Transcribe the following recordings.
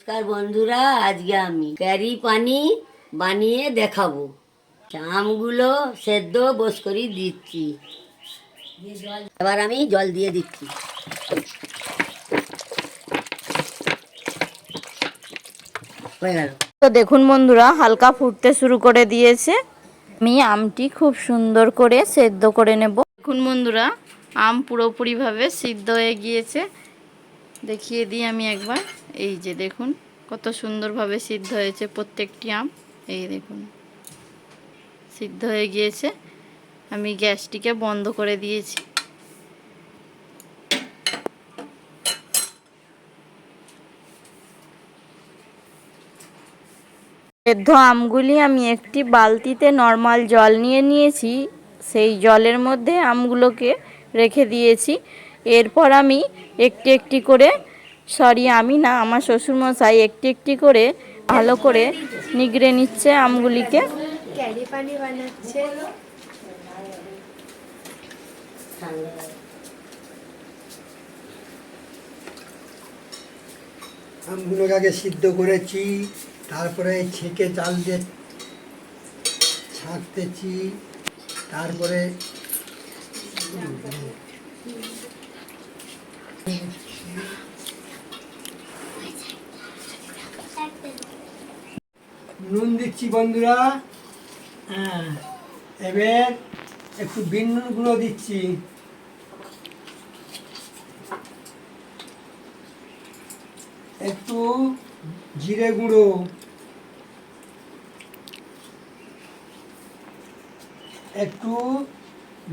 নমস্কার বন্ধুরা, আজকে আমি ক্যারি পানি বানিয়ে দেখাবো। আমগুলো সেদ্ধ বস করে দিচ্ছি, এবার আমি জল দিয়ে দিচ্ছি। হয়ে গেল। তো দেখুন বন্ধুরা, হালকা ফুটতে শুরু করে দিয়েছে। আমি আমটি খুব সুন্দর করে সেদ্ধ করে নেব। দেখুন বন্ধুরা, আম পুরোপুরিভাবে সিদ্ধ হয়ে গিয়েছে। দেখিয়ে দিই আমি একবার। এই যে দেখুন কত সুন্দরভাবে সিদ্ধ হয়েছে প্রত্যেকটি আম। এই দেখুন সিদ্ধ হয়ে গিয়েছে। আমি গ্যাসটিকে বন্ধ করে দিয়েছি। সেদ্ধ আমগুলি আমি একটি বালতিতে নর্মাল জল নিয়ে নিয়েছি। সেই জলের মধ্যে আমগুলোকে রেখে দিয়েছি। এরপর আমি একটি একটি করে, আমি না, আমার শ্বশুরমশাই একটি একটি করে ভালো করে নিগড়ে নিচ্ছে আমগুলিকে। ক্যারি পানি বানাচ্ছে। আমগুলোকে আগে সিদ্ধ করেছি, তারপরে ছেঁকে চাল দিয়ে ছাঁকতেছি, তারপরে নুন দিচ্ছি বন্ধুরা। হ্যাঁ, এবার একটু বিন নুন গুঁড়ো দিচ্ছি, একটু জিরে গুঁড়ো, একটু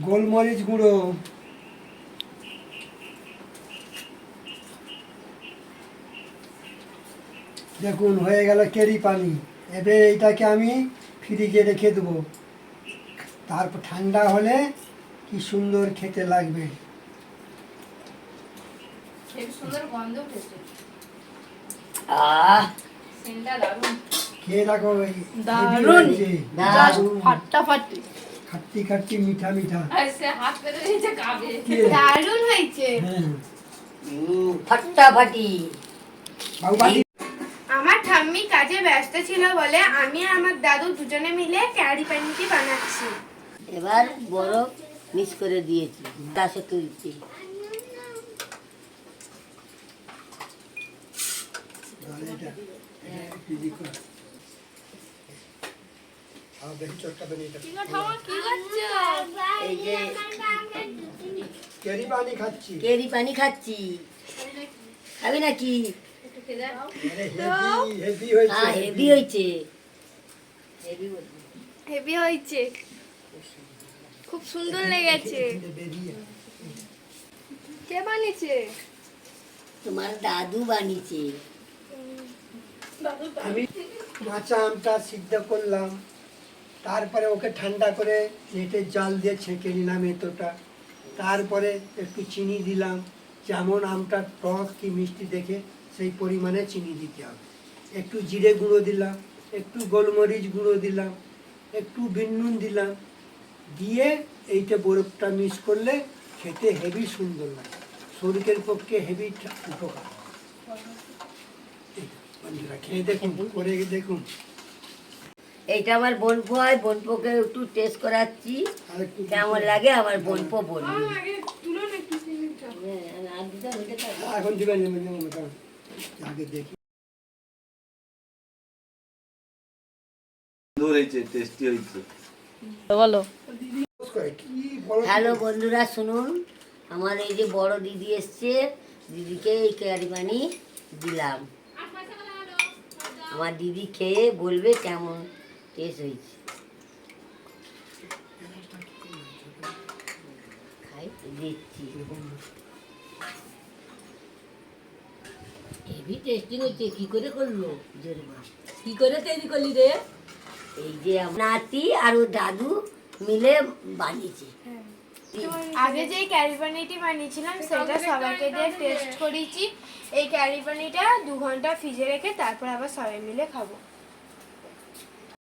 গোলমরিচ গুঁড়ো, দেখুন হয়ে গেল কেরি পানি। এবার এইটাকে আমি ফ্রিজে রেখে দেবো, তারপর ঠান্ডা হলে কি সুন্দর খেতে লাগবে। সুন্দর গন্ধ উঠেছে। খেয়ে দেখো, দারুণ, ফাটাফাটি, খাট্টি খাট্টি মিঠা মিঠা, দারুণ হয়েছে। হ্যাঁ ফাটাফাটি। আমার ঠাম্মি কাজে ব্যস্ত ছিল বলে আমি আর আমার দাদু দুজনে মিলে ক্যারি পানিটি বানাচ্ছি। এবার বরফ মিক্স করে দিয়েছি, গাছে তুলছি। এই যে কেরি পানি খাচ্ছি। কেরি পানি খাচ্ছি, খাবি নাকি? হেভি হয়েছে, হ্যাঁ, হেভি হয়েছে, হেভি হয়েছে, খুব সুন্দর লেগেছে। কে বানিয়েছে? তোমার দাদু বানিয়েছে। আমি কাঁচা আমটা সিদ্ধ করলাম, তারপরে ওকে ঠান্ডা করে নেটে জাল দিয়ে ছেঁকে নিলাম এতটা, তারপরে একটু চিনি দিলাম। যেমন আমটা টক কি মিষ্টি দেখে সেই পরিমাণে চিনি দিতে হবে। একটু জিরে গুঁড়ো দিলাম, একটু গোলমরিচ গুঁড়ো দিলাম, একটু বিন নুন দিলাম, দিয়ে এইটা বরফটা মিক্স করলে খেতে হেভি সুন্দর লাগে, শরীরের পক্ষে হেভি উপকার। বন্ধুরা খেয়ে দেখুন, করে দেখুন। এইটা আমার বোনপো হয়, বোনপোকে একটু টেস্ট করাচ্ছি কেমন লাগে। আমার বোনপো বলবে। এখন দিবেন, আগে দেখি। বলো। হ্যালো বন্ধুরা, শুনুন, আমার এই যে বড় দিদি এসছে, দিদিকে এই ক্যারি পানি দিলাম। আমার দিদি খেয়ে বলবে কেমন টেস্ট হয়েছে। খাই দিচ্ছি, হেভি টেস্টি হয়েছে। কি করে করলো জোরে মা, কি করে তৈরি করলি রে? এই যে নাতি আর ও দাদু মিলে বানিয়েছে। আগে যে ক্যারি পানিটি বানিয়েছিলাম সেটা সবাইকে দিয়ে টেস্ট করেছি। এই ক্যারি পানিটা 2 ঘন্টা ফ্রিজে রেখে তারপর আবার সবাই মিলে খাবো।